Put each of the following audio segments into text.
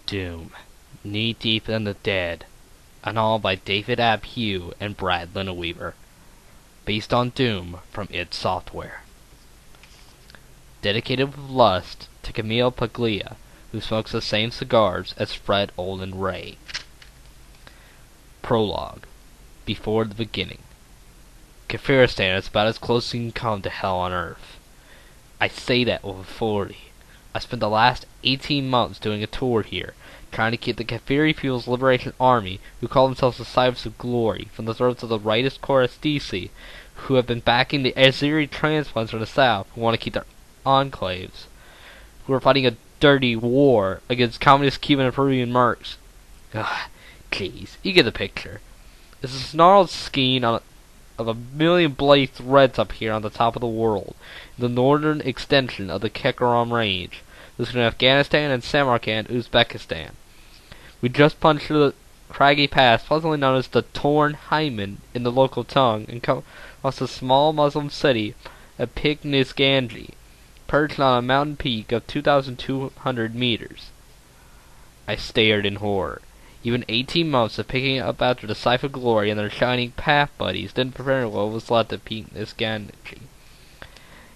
Doom, Knee-Deep in the Dead, and all by David Abhue and Brad Lineweaver, based on Doom from id Software. Dedicated with lust to Camille Paglia, who smokes the same cigars as Fred Olin Ray. Prologue. Before the beginning. Kafiristan is about as close as you can come to hell on earth. I say that with authority. I spent the last 18 months doing a tour here, trying to keep the Kafiri People's Liberation Army, who call themselves the Cybers of Glory, from the throats of the rightist Korestisi, who have been backing the Azeri transplants from the south, who want to keep their enclaves, who are fighting a dirty war against communist Cuban and Peruvian mercs. Ugh, jeez, you get the picture. It's a snarled skein of a million bloody threads up here on the top of the world, in the northern extension of the Kekaram Range, between Afghanistan and Samarkand, Uzbekistan. We just punched through the craggy pass, pleasantly known as the Torn Hymen in the local tongue, and come across the small Muslim city of Piknisganji, perched on a mountain peak of 2,200 meters. I stared in horror. Even 18 months of picking it up after the Cypher Glory and their shining path buddies didn't prepare what was left of Piknisganji.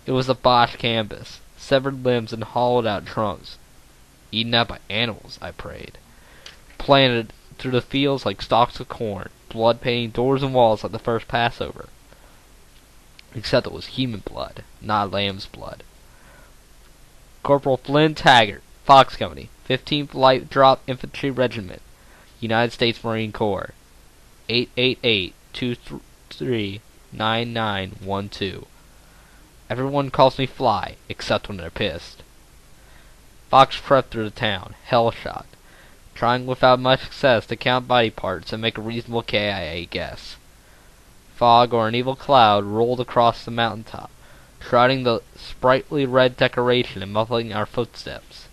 It was a botched canvas, severed limbs and hollowed-out trunks. Eaten out by animals, I prayed. Planted through the fields like stalks of corn, blood painting doors and walls like the first Passover. Except it was human blood, not lamb's blood. Corporal Flynn Taggart, Fox Company, 15th Light Drop Infantry Regiment, United States Marine Corps, 888-233-9912. Everyone calls me Fly, except when they're pissed. Fox crept through the town, hell-shot, trying without much success to count body parts and make a reasonable KIA guess. Fog or an evil cloud rolled across the mountaintop, shrouding the sprightly red decoration and muffling our footsteps.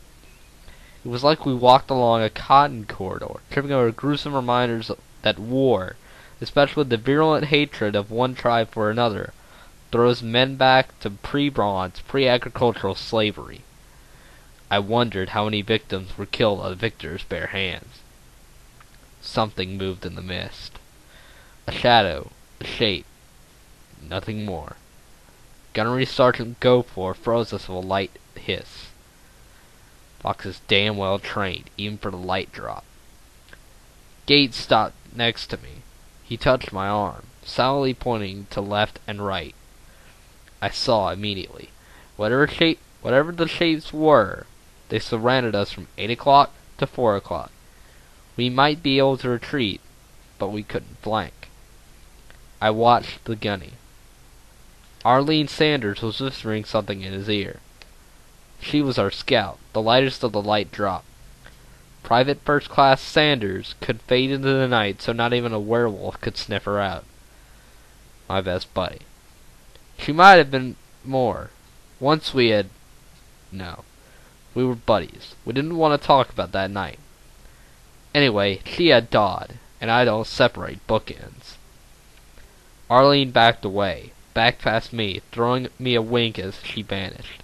It was like we walked along a cotton corridor, tripping over gruesome reminders that war, especially the virulent hatred of one tribe for another, throws men back to pre-bronze, pre-agricultural slavery. I wondered how many victims were killed by the victor's bare hands. Something moved in the mist. A shadow, a shape, nothing more. Gunnery Sergeant Gofor froze us with a light hiss. Fox is damn well trained, even for the light drop. Gates stopped next to me. He touched my arm, silently pointing to left and right. I saw immediately. Whatever the shapes were, they surrounded us from 8 o'clock to 4 o'clock. We might be able to retreat, but we couldn't flank. I watched the gunny. Arlene Sanders was whispering something in his ear. She was our scout, the lightest of the light drop. Private First Class Sanders could fade into the night so not even a werewolf could sniff her out. My best buddy. She might have been more. Once we had... No. We were buddies. We didn't want to talk about that night. Anyway, she had Dodd, and I don't separate bookends. Arlene backed away, back past me, throwing me a wink as she vanished.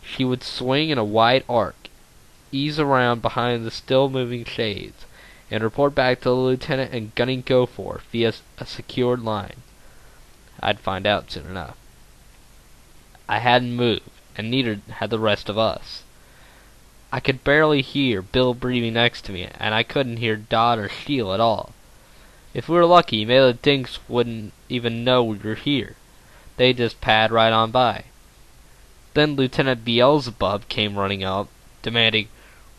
She would swing in a wide arc, ease around behind the still-moving shades, and report back to the lieutenant and gunning Gofor via a secured line. I'd find out soon enough. I hadn't moved, and neither had the rest of us. I could barely hear Bill breathing next to me, and I couldn't hear Dodd or Steele at all. If we were lucky, maybe the dinks wouldn't even know we were here. They'd just pad right on by. Then Lieutenant Beelzebub came running up, demanding,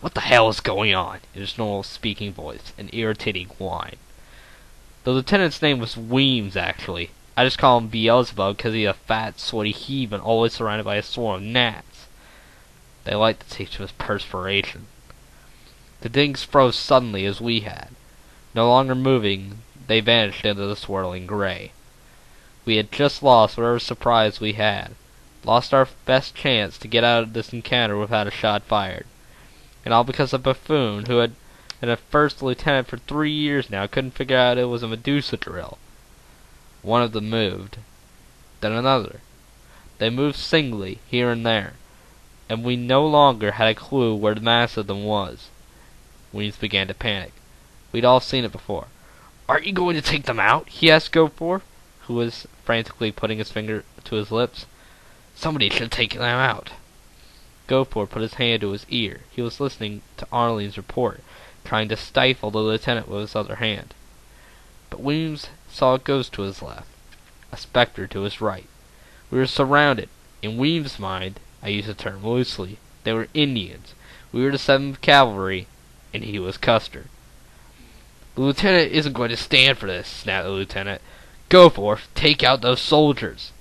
"What the hell is going on?" in his normal speaking voice, an irritating whine. The lieutenant's name was Weems, actually. I just call him Beelzebub because he's a fat, sweaty heathen always surrounded by a swarm of gnats. They like to taste of his perspiration. The dinks froze suddenly as we had. No longer moving, they vanished into the swirling gray. We had just lost whatever surprise we had. Lost our best chance to get out of this encounter without a shot fired. And all because a buffoon who had been a first lieutenant for 3 years now couldn't figure out it was a Medusa drill. One of them moved. Then another. They moved singly, here and there, and we no longer had a clue where the mass of them was. Weems began to panic. We'd all seen it before. "Aren't you going to take them out?" he asked Goforth, who was frantically putting his finger to his lips. "Somebody should take them out." Goforth put his hand to his ear. He was listening to Arlene's report, trying to stifle the lieutenant with his other hand. But Weems saw a ghost to his left, a specter to his right. We were surrounded. In Weems' mind, I use the term loosely, they were Indians. We were the 7th Cavalry, and he was Custer. "The lieutenant isn't going to stand for this," snapped the lieutenant. "Goforth, take out those soldiers."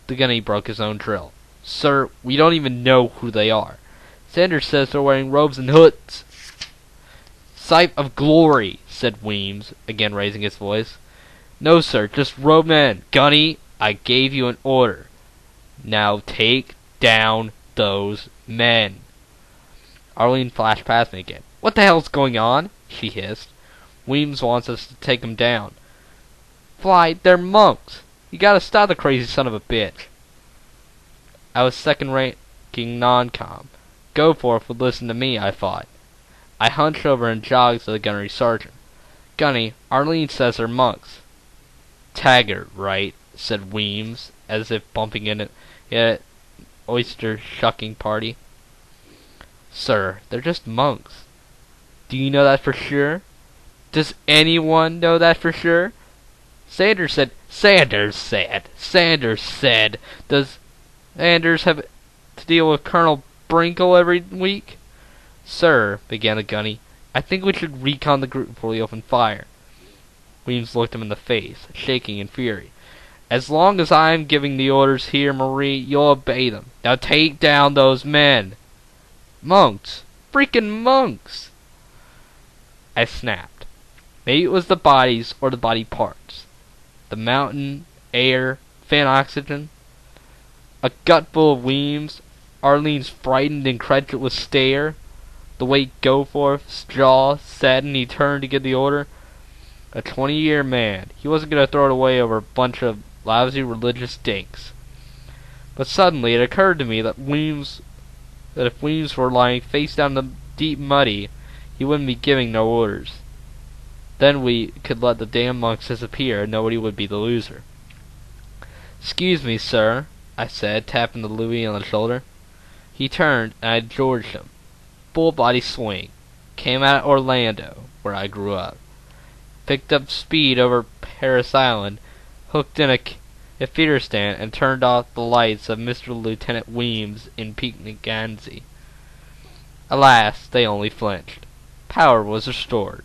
The gunny broke his own drill. "Sir, we don't even know who they are. Sanders says they're wearing robes and hoods." "Sight of glory," said Weems, again raising his voice. "No, sir, just robed men. Gunny, I gave you an order. Now take down those men." Arlene flashed past me again. "What the hell's going on?" she hissed. "Weems wants us to take 'em down." "Fly, they're monks. You gotta stop the crazy son of a bitch." I was second-ranking non-com. Goforth would listen to me, I thought. I hunched over and jogged to the gunnery sergeant. "Gunny, Arlene says they're monks." "Taggart, right?" said Weems, as if bumping in an oyster-shucking party. "Sir, they're just monks." "Do you know that for sure?" "Does anyone know that for sure?" Sanders said. Sanders said. Does Sanders have to deal with Colonel Brinkle every week?" "Sir," began the gunny, "I think we should recon the group before we open fire." Weems looked him in the face, shaking in fury. "As long as I'm giving the orders here, Marie, you'll obey them. Now take down those men." "Monks! Freaking monks!" I snapped. Maybe it was the bodies or the body parts. The mountain, air, fan oxygen. A gut full of Weems, Arlene's frightened, incredulous stare, the way Goforth's jaw set and he turned to give the order. A 20-year man. He wasn't going to throw it away over a bunch of lousy religious dinks. But suddenly it occurred to me that if Weems were lying face down in the deep muddy, he wouldn't be giving no orders. Then we could let the damn monks disappear and nobody would be the loser. "Excuse me, sir," I said, tapping the Louis on the shoulder. He turned, and I Georged him. Full body swing. Came out of Orlando, where I grew up. Picked up speed over Paris Island, hooked in a theater stand, and turned off the lights of Mr. Lieutenant Weems in Picnic Gansey. Alas, they only flinched. Power was restored.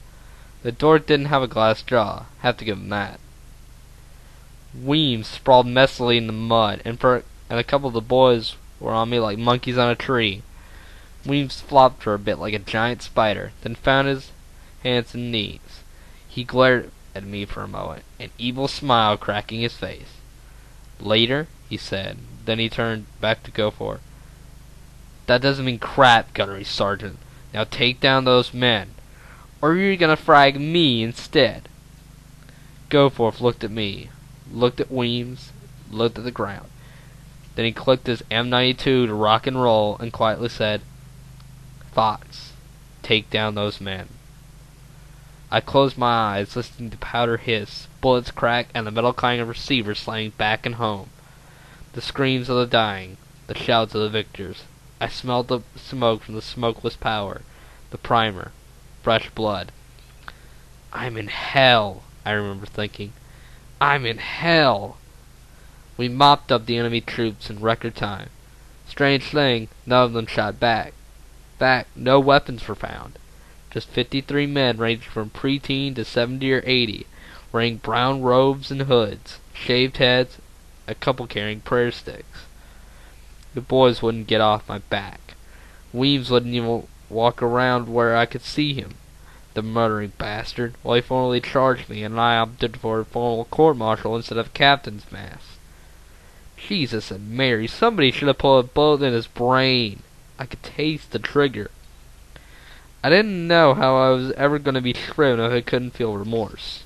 The dork didn't have a glass jaw. Have to give him that. Weems sprawled messily in the mud, and a couple of the boys were on me like monkeys on a tree. Weems flopped for a bit like a giant spider, then found his hands and knees. He glared at me for a moment, an evil smile cracking his face. "Later," he said. Then he turned back to Goforth. "That doesn't mean crap, gunnery sergeant. Now take down those men, or you're gonna frag me instead." Goforth looked at me, looked at Weems, looked at the ground. Then he clicked his M92 to rock and roll and quietly said, "Fox, take down those men." I closed my eyes, listening to powder hiss, bullets crack, and the metal clang of receivers sliding back and home. The screams of the dying, the shouts of the victors. I smelled the smoke from the smokeless powder, the primer, fresh blood. "I'm in hell," I remember thinking. "I'm in hell." We mopped up the enemy troops in record time. Strange thing, none of them shot back. In fact, no weapons were found. Just 53 men ranging from preteen to 70 or 80, wearing brown robes and hoods, shaved heads, a couple carrying prayer sticks. The boys wouldn't get off my back. Weems wouldn't even walk around where I could see him. The murdering bastard. Well, he formally charged me, and I opted for a formal court-martial instead of a captain's mass. Jesus and Mary, somebody should have pulled a bullet in his brain. I could taste the trigger. I didn't know how I was ever going to be shriven if I couldn't feel remorse.